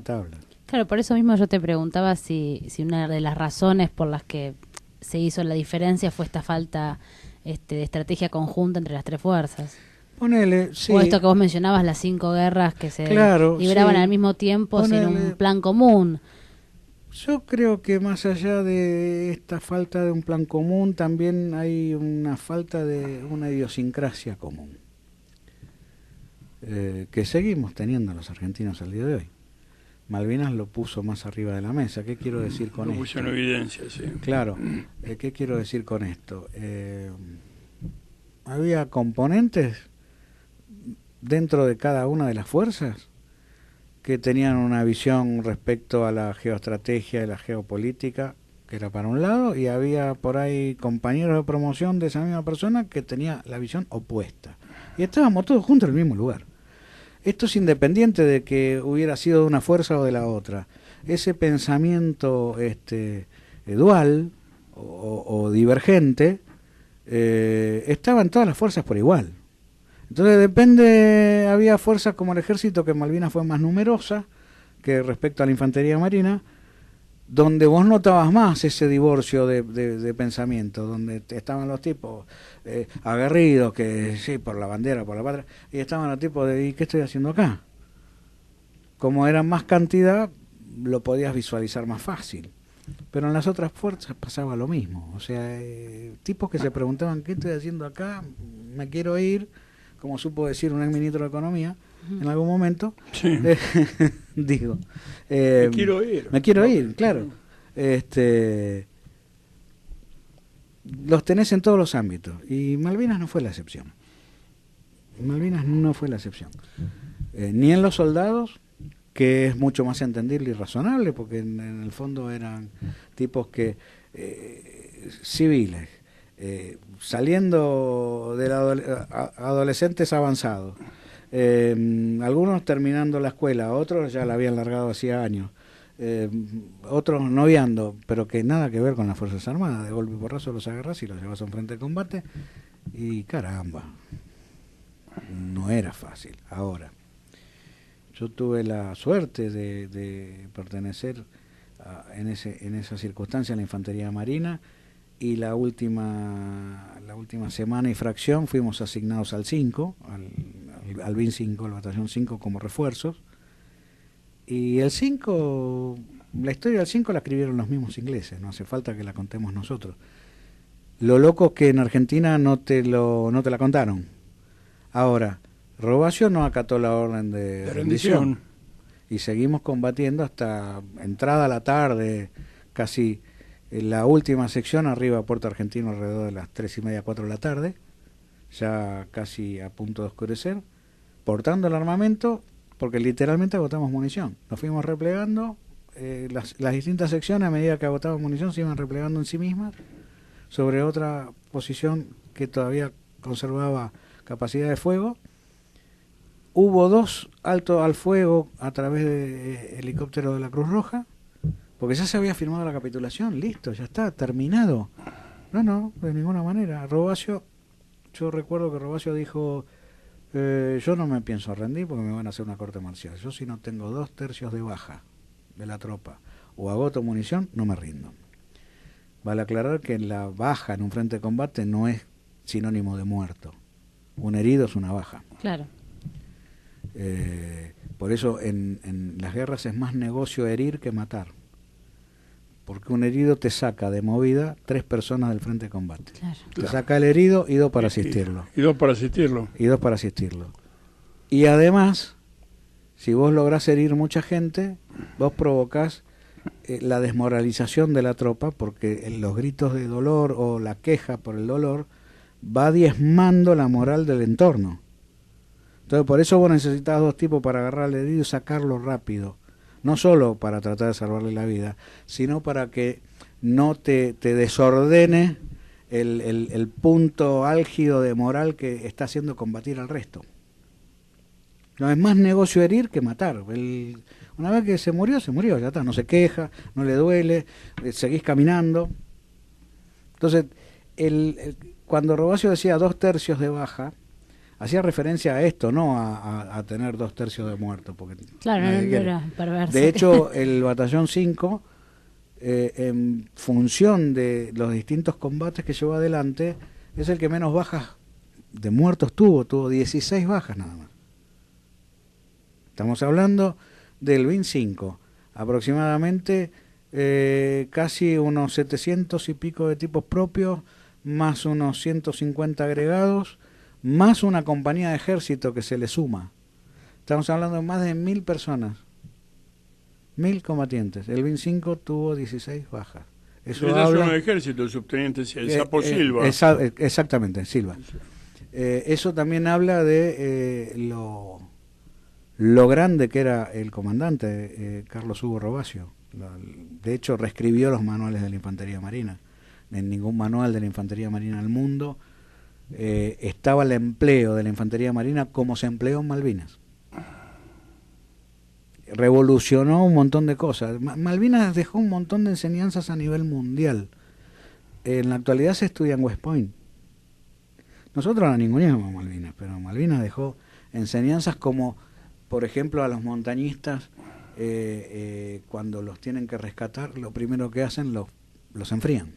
tablas. Claro, por eso mismo yo te preguntaba si una de las razones por las que se hizo la diferencia fue esta falta de estrategia conjunta entre las tres fuerzas. Ponele, sí. O esto que vos mencionabas, las 5 guerras que se libraban sí. al mismo tiempo. Ponele. Sin un plan común. Yo creo que más allá de esta falta de un plan común, también hay una falta de una idiosincrasia común, que seguimos teniendo los argentinos al día de hoy. Malvinas lo puso más arriba de la mesa. ¿Qué quiero decir con esto? Lo puso en evidencia, sí. Claro. ¿Qué quiero decir con esto? Había componentes dentro de cada una de las fuerzas que tenían una visión respecto a la geoestrategia y la geopolítica, que era para un lado, y había por ahí compañeros de promoción de esa misma persona que tenía la visión opuesta. Y estábamos todos juntos en el mismo lugar. Esto es independiente de que hubiera sido de una fuerza o de la otra. Ese pensamiento dual o divergente estaba en todas las fuerzas por igual. Entonces depende, había fuerzas como el ejército, que Malvinas fue más numerosa que respecto a la infantería marina, donde vos notabas más ese divorcio de pensamiento, donde estaban los tipos aguerridos, que sí, por la bandera, por la patria, y estaban los tipos de ¿y qué estoy haciendo acá? Como era más cantidad, lo podías visualizar más fácil. Pero en las otras fuerzas pasaba lo mismo. O sea, tipos que se preguntaban ¿qué estoy haciendo acá? Me quiero ir, como supo decir un ex ministro de Economía en algún momento. Sí. Digo, Me quiero ir. Me quiero ir, claro. Los tenés en todos los ámbitos. Y Malvinas no fue la excepción. Malvinas no fue la excepción. Ni en los soldados, que es mucho más entendible y razonable, porque en el fondo eran tipos que civiles, saliendo de adolescentes avanzados, algunos terminando la escuela, otros ya la habían largado hacía años, otros noviando, pero que nada que ver con las Fuerzas Armadas. De golpe y porrazo los agarrás y los llevas a un frente de combate y caramba, no era fácil. Ahora, yo tuve la suerte de pertenecer en esa circunstancia a la Infantería Marina, y la última semana y fracción fuimos asignados al 5, al BIN 5, al Batallón 5 como refuerzos. Y el 5, la historia del 5 la escribieron los mismos ingleses, no hace falta que la contemos nosotros. Lo loco es que en Argentina no te la contaron. Ahora, Robacio no acató la orden de rendición. Y seguimos combatiendo hasta entrada a la tarde, casi en la última sección, arriba a Puerto Argentino, alrededor de las 3:30, 4 de la tarde, ya casi a punto de oscurecer, portando el armamento, porque literalmente agotamos munición. Nos fuimos replegando, las distintas secciones, a medida que agotábamos munición, se iban replegando en sí mismas sobre otra posición que todavía conservaba capacidad de fuego. Hubo 2 altos al fuego a través de helicópteros de la Cruz Roja, porque ya se había firmado la capitulación, listo, ya está, terminado. No, de ninguna manera. Robacio, yo recuerdo que Robacio dijo, yo no me pienso rendir porque me van a hacer una corte marcial. Yo, si no tengo 2/3 de baja de la tropa o agoto munición, no me rindo. Vale aclarar que la baja en un frente de combate no es sinónimo de muerto. Un herido es una baja. Claro. Por eso en las guerras es más negocio herir que matar, porque un herido te saca de movida 3 personas del frente de combate. Claro. Te saca el herido y 2 para asistirlo. Y 2 para asistirlo. Y 2 para asistirlo. Y además, si vos lográs herir mucha gente, vos provocás la desmoralización de la tropa, porque los gritos de dolor o la queja por el dolor va diezmando la moral del entorno. Entonces por eso vos necesitas 2 tipos para agarrar al herido y sacarlo rápido, no solo para tratar de salvarle la vida, sino para que no te desordene el punto álgido de moral que está haciendo combatir al resto. No es más negocio herir que matar. Una vez que se murió, ya está, no se queja, no le duele, seguís caminando. Entonces, cuando Robacio decía 2/3 de baja, hacía referencia a esto, no a tener 2/3 de muertos. Porque claro, no era perverso. De hecho, el Batallón 5, en función de los distintos combates que llevó adelante, es el que menos bajas de muertos tuvo 16 bajas nada más. Estamos hablando del BIN 5, aproximadamente casi unos 700 y pico de tipos propios, más unos 150 agregados, más una compañía de ejército que se le suma. Estamos hablando de más de 1000 personas, 1000 combatientes. El BIN 5 tuvo 16 bajas. Eso habla de ejército, el subteniente Sapo Silva. Exactamente, Silva. Eso también habla de lo grande que era el comandante Carlos Hugo Robacio. De hecho, reescribió los manuales de la Infantería Marina. En ningún manual de la Infantería Marina del mundo estaba el empleo de la Infantería Marina como se empleó en Malvinas. Revolucionó un montón de cosas. Malvinas dejó un montón de enseñanzas a nivel mundial. En la actualidad se estudia en West Point. Nosotros no ninguneamos Malvinas, pero Malvinas dejó enseñanzas como, por ejemplo, a los montañistas, cuando los tienen que rescatar, lo primero que hacen, los enfrían.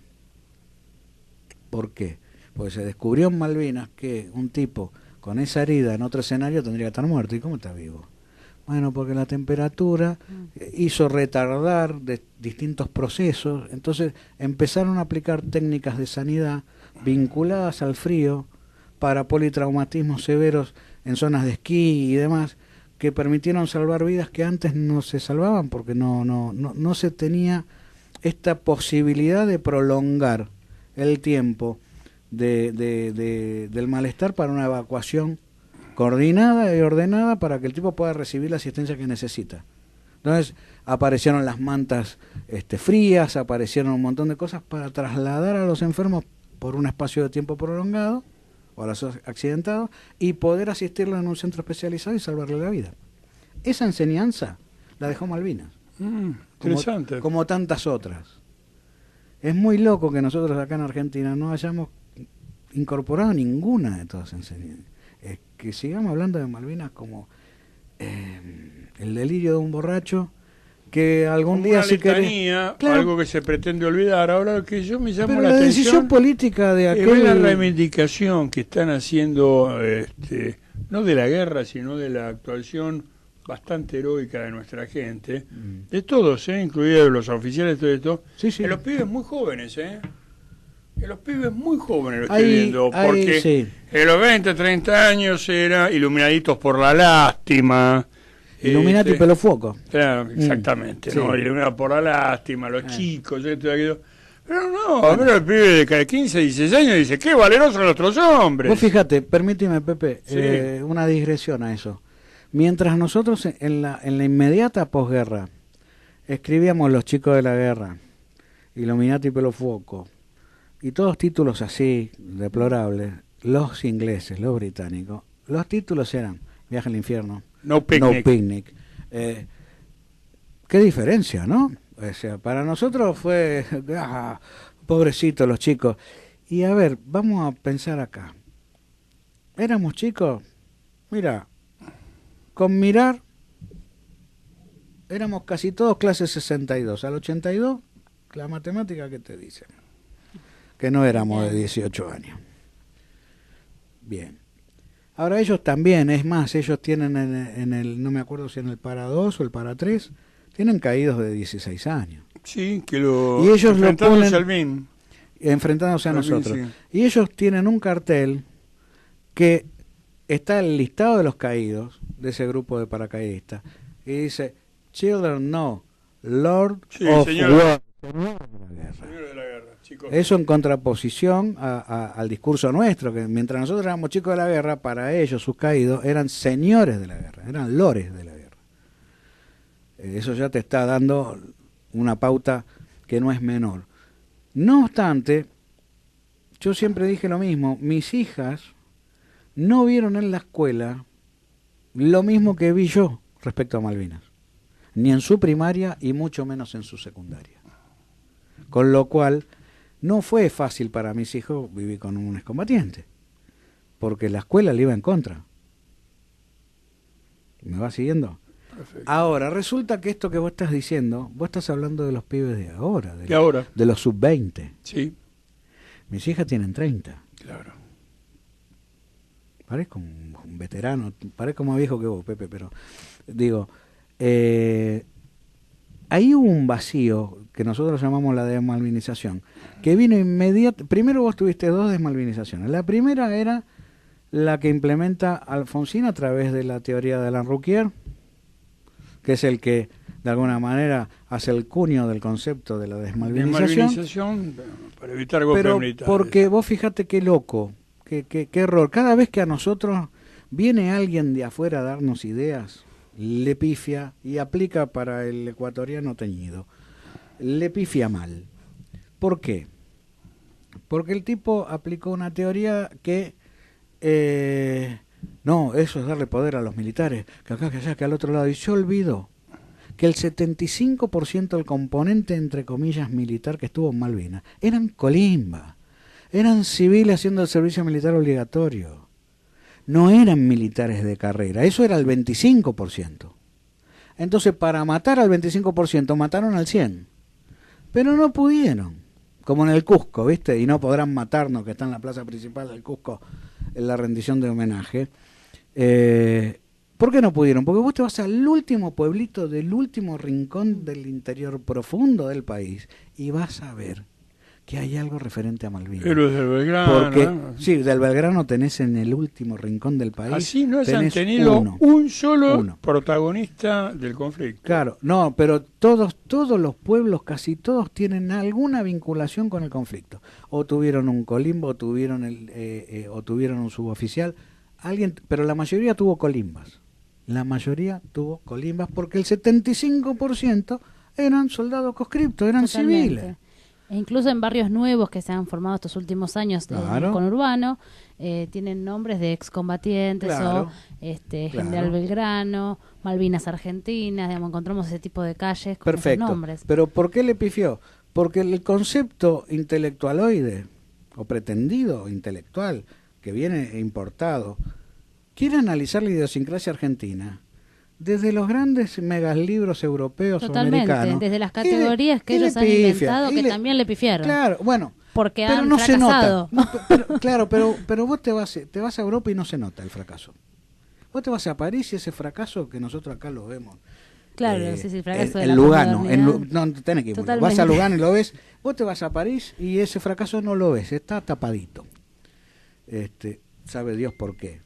¿Por qué? Porque se descubrió en Malvinas que un tipo con esa herida en otro escenario tendría que estar muerto. ¿Y cómo está vivo? Bueno, porque la temperatura hizo retardar distintos procesos. Entonces empezaron a aplicar técnicas de sanidad vinculadas al frío para politraumatismos severos en zonas de esquí y demás, que permitieron salvar vidas que antes no se salvaban porque no se tenía esta posibilidad de prolongar el tiempo del malestar para una evacuación coordinada y ordenada para que el tipo pueda recibir la asistencia que necesita. Entonces aparecieron las mantas frías, aparecieron un montón de cosas para trasladar a los enfermos por un espacio de tiempo prolongado o a los accidentados y poder asistirlo en un centro especializado y salvarle la vida. Esa enseñanza la dejó Malvinas. Interesante. Como tantas otras. Es muy loco que nosotros acá en Argentina no hayamos incorporado ninguna de todas esas enseñanzas. Que sigamos hablando de Malvinas como el delirio de un borracho que algún como día una sí letanía, claro, algo que se pretende olvidar. Ahora lo que yo me llamo la atención, decisión política de es aquel... la reivindicación que están haciendo, no de la guerra, sino de la actuación bastante heroica de nuestra gente, de todos, incluidos los oficiales, todo esto, sí. De los pibes muy jóvenes, de los pibes muy jóvenes lo estoy viendo, porque sí. En los 20, 30 años era iluminaditos por la lástima. Illuminati Pelofuoco. Claro, exactamente, sí. ¿no? Iluminados por la lástima, los chicos, esto y aquello. Pero no, pero el pibe de 15, 16 años dice, qué valerosos son nuestros hombres. Vos fíjate, permíteme, Pepe, sí. Una digresión a eso. Mientras nosotros en la inmediata posguerra escribíamos Los chicos de la guerra, Illuminati Pelofuoco, y todos títulos así, deplorables, los ingleses, los británicos, los títulos eran Viaje al infierno, No Picnic. Qué diferencia, ¿no? O sea, para nosotros fue, pobrecitos los chicos. Y a ver, vamos a pensar acá. Éramos chicos, mira, con mirar, éramos casi todos clase 62. Al 82, la matemática, ¿qué te dice? Que no éramos de 18 años. Bien. Ahora ellos también, es más, ellos tienen en el, no me acuerdo si en el para 2 o el para 3, tienen caídos de 16 años. Sí, que y ellos lo ponen al BIN. Enfrentándose a nosotros. BIN, sí. Y ellos tienen un cartel que está el listado de los caídos de ese grupo de paracaidistas y dice Children no, Lord of War. Señor de la guerra, chicos. Eso en contraposición al discurso nuestro, que mientras nosotros éramos chicos de la guerra, para ellos sus caídos eran señores de la guerra, eran lores de la guerra. Eso ya te está dando una pauta que no es menor. No obstante, yo siempre dije lo mismo, mis hijas no vieron en la escuela lo mismo que vi yo respecto a Malvinas, ni en su primaria y mucho menos en su secundaria. Con lo cual, no fue fácil para mis hijos vivir con un excombatiente, porque la escuela le iba en contra. ¿Me va siguiendo? Perfecto. Ahora, resulta que esto que vos estás diciendo, vos estás hablando de los pibes de ahora, De ahora. de los sub-20. Sí, Mis hijas tienen 30. claro. Parezco un veterano, parezco más viejo que vos, Pepe, pero digo, ahí hubo un vacío que nosotros llamamos la desmalvinización, que vino inmediato. Primero vos tuviste dos desmalvinizaciones. La primera era la que implementa Alfonsín a través de la teoría de Alain Rouquier, que es el que de alguna manera hace el cuño del concepto de la desmalvinización. Desmalvinización para evitar golpes Pero militares. porque vos fíjate qué loco, qué error. Cada vez que a nosotros viene alguien de afuera a darnos ideas, le pifia y aplica para el ecuatoriano teñido. Le pifia mal. ¿Por qué? Porque el tipo aplicó una teoría que no, eso es darle poder a los militares, que acá, que allá, que al otro lado. Y se olvidó que el 75% del componente, entre comillas, militar que estuvo en Malvinas, eran colimba, eran civiles haciendo el servicio militar obligatorio. No eran militares de carrera, eso era el 25%. Entonces, para matar al 25%, mataron al 100%. Pero no pudieron, como en el Cusco, ¿viste? Y no podrán matarnos, que está en la plaza principal del Cusco, en la rendición de homenaje. ¿Por qué no pudieron? Porque vos te vas al último pueblito del último rincón del interior profundo del país y vas a ver que hay algo referente a Malvinas. Héroes del Belgrano. Porque, sí, del Belgrano tenés en el último rincón del país. Así no se han tenés tenido uno. un solo Uno. protagonista del conflicto. Claro, no, pero todos los pueblos, casi todos, tienen alguna vinculación con el conflicto. O tuvieron un colimbo, o tuvieron un suboficial, alguien, pero la mayoría tuvo colimbas. La mayoría tuvo colimbas porque el 75% eran soldados conscriptos, eran Totalmente. civiles. E incluso en barrios nuevos que se han formado estos últimos años Claro. del conurbano, tienen nombres de excombatientes Claro, o claro. General Belgrano, Malvinas Argentinas, digamos, encontramos ese tipo de calles con esos Perfecto. nombres. Pero ¿por qué le pifió? Porque el concepto intelectualoide o pretendido intelectual que viene importado quiere analizar la idiosincrasia argentina desde los grandes megalibros europeos o Totalmente, americanos. desde las Y categorías que y ellos le han pifia, inventado, y que también le pifiaron. Claro, bueno, Porque pero han no se fracasado. nota. No, claro, pero vos te vas a Europa y no se nota el fracaso. Vos te vas a París y ese fracaso que nosotros acá lo vemos. Claro, sí, el fracaso de en la Lugano, posmodernidad. no tenés que ir. Vas Totalmente. a Lugano y lo ves. Vos te vas a París y ese fracaso no lo ves, está tapadito. Sabe Dios por qué.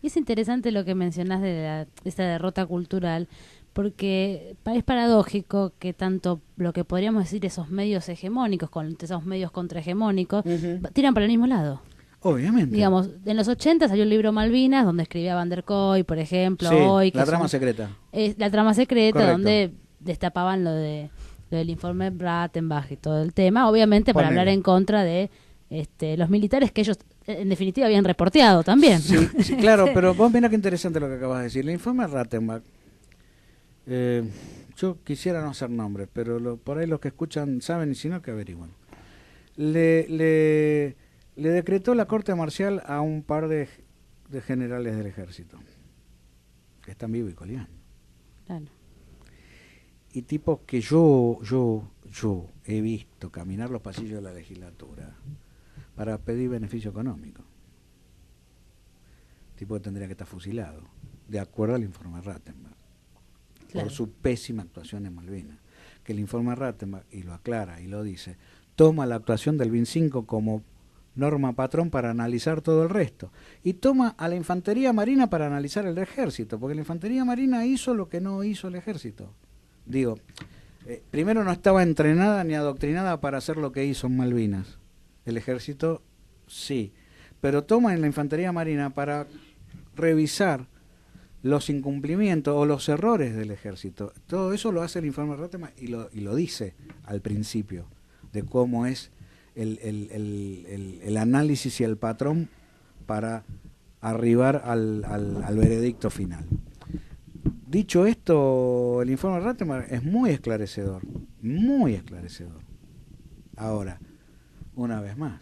Y es interesante lo que mencionás de esta derrota cultural, porque es paradójico que tanto lo que podríamos decir esos medios hegemónicos, con esos medios contrahegemónicos, tiran para el mismo lado. Obviamente. Digamos, en los 80 salió el libro Malvinas, donde escribía Van der Koy, por ejemplo, Sí, hoy. la trama secreta. La trama secreta, Correcto. donde destapaban lo del informe Rattenbach y todo el tema, obviamente para Ponele. hablar en contra de los militares que ellos en definitiva habían reporteado también. Sí, sí, claro, pero vos mirá qué interesante lo que acabas de decir. El informe Rattenbach, yo quisiera no hacer nombres, pero por ahí los que escuchan saben y si no que averigüen. Le decretó la corte marcial a un par de generales del ejército, que están vivos y coleando. Claro. Y tipos que yo he visto caminar los pasillos de la legislatura para pedir beneficio económico. Tipo que tendría que estar fusilado, de acuerdo al informe Rattenbach, Claro. por su pésima actuación en Malvinas. Que el informe Rattenbach, y lo aclara y lo dice, toma la actuación del BIN 5 como norma patrón para analizar todo el resto. Y toma a la infantería marina para analizar el ejército, porque la infantería marina hizo lo que no hizo el ejército. Digo, primero no estaba entrenada ni adoctrinada para hacer lo que hizo en Malvinas. El ejército sí, pero toma en la infantería marina para revisar los incumplimientos o los errores del ejército. Todo eso lo hace el informe Reutemann y lo dice al principio, de cómo es el análisis y el patrón para arribar al veredicto final. Dicho esto, el informe Reutemann es muy esclarecedor, muy esclarecedor. Ahora, una vez más,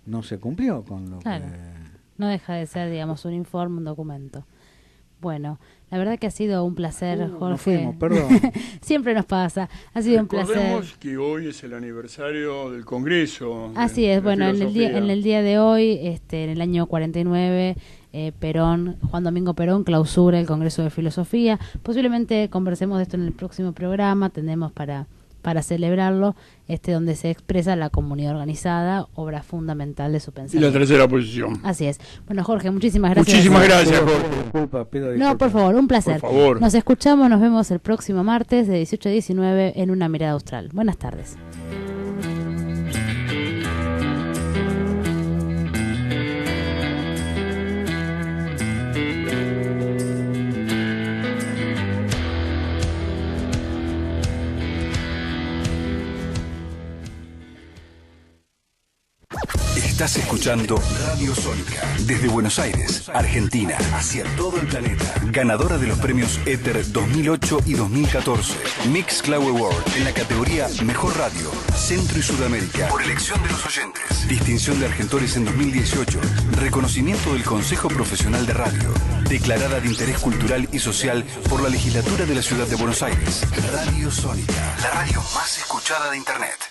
no se cumplió con lo Claro. que... No deja de ser, digamos, un informe, un documento. Bueno, la verdad que ha sido un placer, Jorge. Nos fuimos, perdón. Siempre nos pasa. Ha sido un placer. Recordemos que hoy es el aniversario del Congreso. Así de es, bueno, en Filosofía. el día de hoy, en el año 49, Juan Domingo Perón clausura el Congreso de Filosofía. Posiblemente conversemos de esto en el próximo programa, tenemos para celebrarlo, donde se expresa la comunidad organizada, obra fundamental de su Y pensamiento. la tercera posición. Así es. Bueno, Jorge, muchísimas gracias. Muchísimas gracias, Jorge. Disculpa, pido No, disculpas. por favor, un placer. Por favor. Nos escuchamos, nos vemos el próximo martes de 18 a 19 en Una Mirada Austral. Buenas tardes. Estás escuchando Radio Sónica desde Buenos Aires, Argentina, hacia todo el planeta. Ganadora de los premios Éter 2008 y 2014. Mixcloud Award en la categoría Mejor Radio, Centro y Sudamérica, por elección de los oyentes. Distinción de Argentores en 2018. Reconocimiento del Consejo Profesional de Radio. Declarada de interés cultural y social por la Legislatura de la Ciudad de Buenos Aires. Radio Sónica, la radio más escuchada de Internet.